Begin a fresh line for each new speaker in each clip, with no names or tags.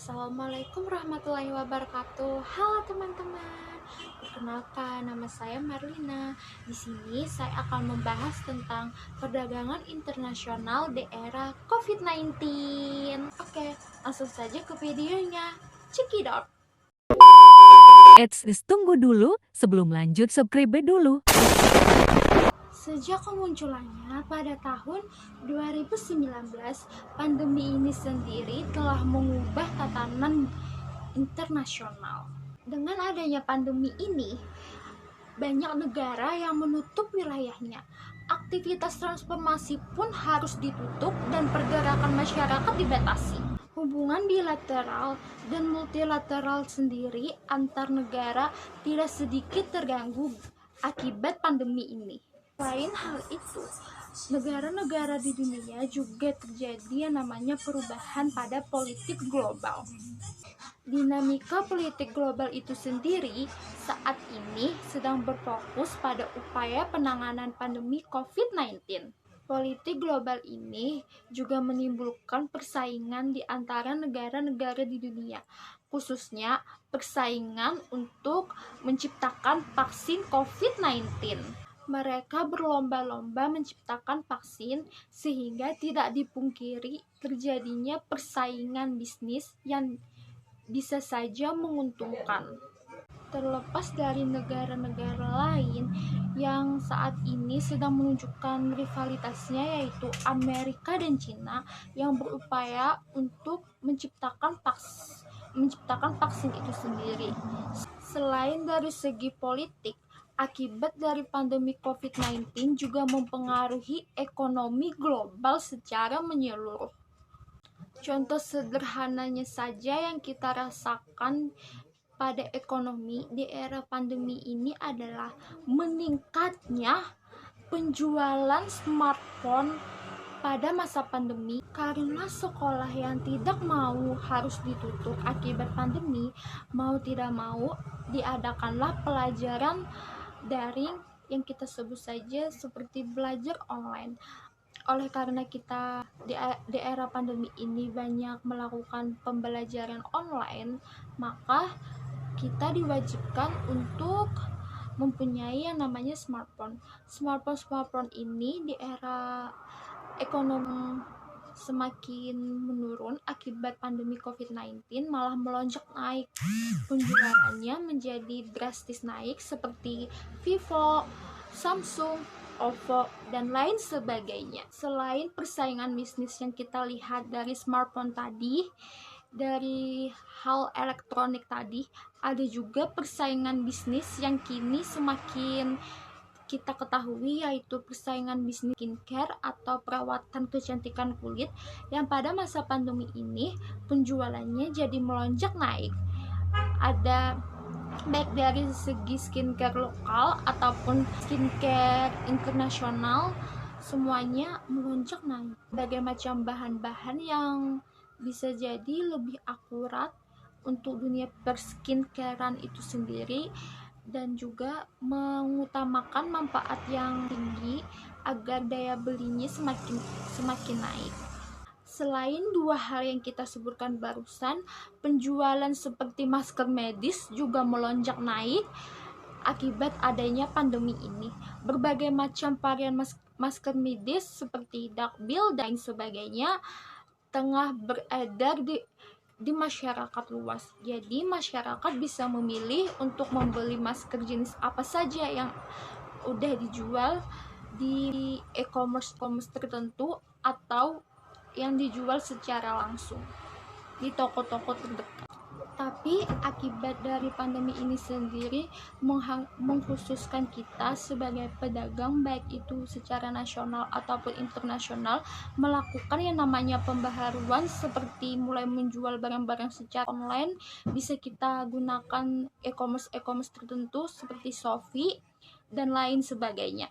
Assalamualaikum warahmatullahi wabarakatuh. Halo teman-teman. Perkenalkan, nama saya Marlina. Di sini saya akan membahas tentang perdagangan internasional di era COVID-19. Oke, langsung saja ke videonya. Check it out.
Tunggu dulu, sebelum lanjut subscribe dulu.
Sejak kemunculannya pada tahun 2019, pandemi ini sendiri telah mengubah tatanan internasional. Dengan adanya pandemi ini, banyak negara yang menutup wilayahnya. Aktivitas transformasi pun harus ditutup dan pergerakan masyarakat dibatasi. Hubungan bilateral dan multilateral sendiri antar negara tidak sedikit terganggu akibat pandemi ini. Selain hal itu, negara-negara di dunia juga terjadi yang namanya perubahan pada politik global. Dinamika politik global itu sendiri saat ini sedang berfokus pada upaya penanganan pandemi COVID-19. Politik global ini juga menimbulkan persaingan di antara negara-negara di dunia, khususnya persaingan untuk menciptakan vaksin COVID-19. Mereka berlomba-lomba menciptakan vaksin sehingga tidak dipungkiri terjadinya persaingan bisnis yang bisa saja menguntungkan. Terlepas dari negara-negara lain yang saat ini sedang menunjukkan rivalitasnya, yaitu Amerika dan Cina yang berupaya untuk menciptakan vaksin itu sendiri. Selain dari segi politik, akibat dari pandemi COVID-19 juga mempengaruhi ekonomi global secara menyeluruh. Contoh sederhananya saja yang kita rasakan pada ekonomi di era pandemi ini adalah meningkatnya penjualan smartphone pada masa pandemi karena sekolah yang tidak mau harus ditutup akibat pandemi, mau tidak mau diadakanlah pelajaran daring yang kita sebut saja seperti belajar online. Oleh karena kita di era pandemi ini banyak melakukan pembelajaran online, maka kita diwajibkan untuk mempunyai yang namanya smartphone. Smartphone ini di era ekonomi semakin menurun akibat pandemi COVID-19 malah melonjak naik. Penjualannya menjadi drastis naik seperti Vivo, Samsung, Oppo, dan lain sebagainya. Selain persaingan bisnis yang kita lihat dari smartphone tadi, dari hal elektronik tadi, ada juga persaingan bisnis yang kini semakin kita ketahui, yaitu persaingan bisnis skincare atau perawatan kecantikan kulit yang pada masa pandemi ini penjualannya jadi melonjak naik. Ada baik dari segi skincare lokal ataupun skincare internasional, semuanya melonjak naik. Berbagai macam bahan-bahan yang bisa jadi lebih akurat untuk dunia perskincarean itu sendiri dan juga mengutamakan manfaat yang tinggi agar daya belinya semakin naik. Selain dua hal yang kita sebutkan barusan, penjualan seperti masker medis juga melonjak naik akibat adanya pandemi ini. Berbagai macam varian masker medis seperti Duckbill dan sebagainya tengah beredar di masyarakat luas. Jadi masyarakat bisa memilih untuk membeli masker jenis apa saja yang udah dijual di e-commerce tertentu atau yang dijual secara langsung di toko-toko terdekat. Tapi akibat dari pandemi ini sendiri mengkhususkan kita sebagai pedagang, baik itu secara nasional ataupun internasional, melakukan yang namanya pembaharuan seperti mulai menjual barang-barang secara online. Bisa kita gunakan e-commerce tertentu seperti Shopee dan lain sebagainya.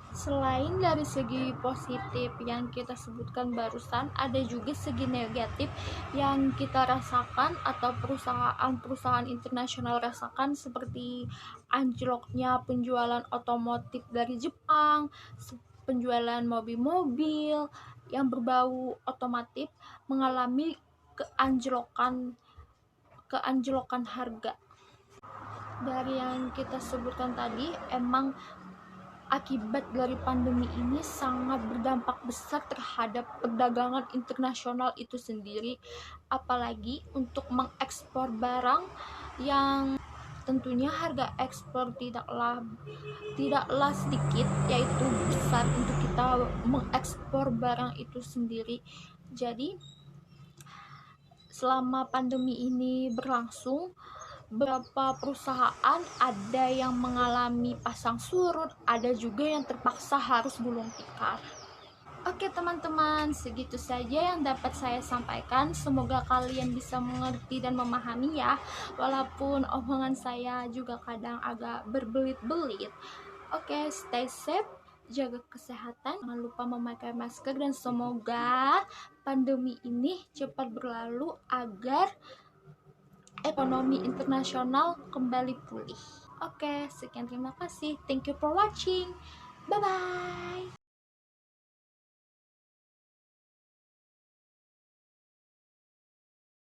Selain dari segi positif yang kita sebutkan barusan, ada juga segi negatif yang kita rasakan atau perusahaan-perusahaan internasional rasakan, seperti anjloknya penjualan otomotif dari Jepang, penjualan mobil-mobil yang berbau otomotif mengalami keanjlokan harga. Dari yang kita sebutkan tadi, emang akibat dari pandemi ini sangat berdampak besar terhadap perdagangan internasional itu sendiri, apalagi untuk mengekspor barang yang tentunya harga ekspor tidaklah sedikit, yaitu besar untuk kita mengekspor barang itu sendiri. Jadi selama pandemi ini berlangsung, beberapa perusahaan ada yang mengalami pasang surut, ada juga yang terpaksa harus gulung tikar. Oke teman-teman, segitu saja yang dapat saya sampaikan. Semoga kalian bisa mengerti dan memahami ya, walaupun omongan saya juga kadang agak berbelit-belit. Oke, stay safe, jaga kesehatan, jangan lupa memakai masker, dan semoga pandemi ini cepat berlalu agar ekonomi internasional kembali pulih. Oke, sekian, terima kasih. Thank you for watching. Bye bye.